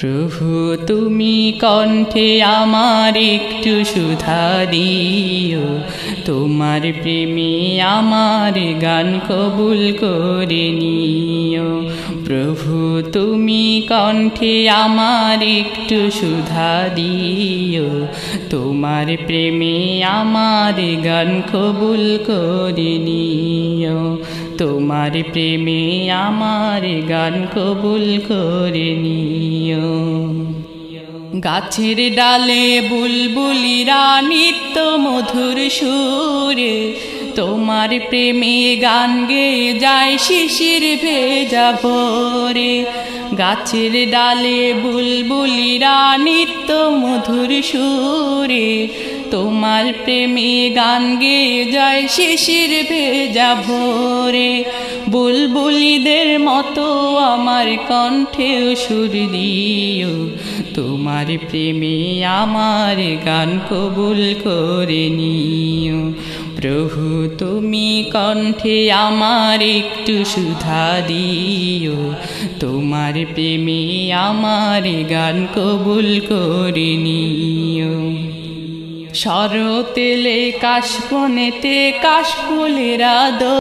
প্রভু তুমি কণ্ঠে আমার একটু সুধা দিও, তোমার প্রেমে আমার গান কবুল করে নিও। প্রভু তুমি কণ্ঠে আমার একটু সুধা দিও, তোমার প্রেমে আমার গান কবুল করে নিও। তোমার প্রেমে আমার গান কবুল করে নিও। গাছের ডালে বুলবুলিরা নিত্য মধুর সুরে, তোমার প্রেমে গান গেয়ে যায় শিশির ভেজা ভোরে। গাছের ডালে বুলবুলিরা নিত্য মধুর সুরে, তোমার প্রেমে গান গেয়ে যায় শিশির ভেজা ভোরে। বুলবুলিদের মতো আমার কণ্ঠেও সুর দিও, তোমার প্রেমে আমার গান কবুল করে নিও। প্রভু তুমি কণ্ঠে আমার একটু সুধা দিও, তোমার প্রেমে আমার গান কবুল করে নিও। শরতেলে কাশবনেতে কাশফুলেরা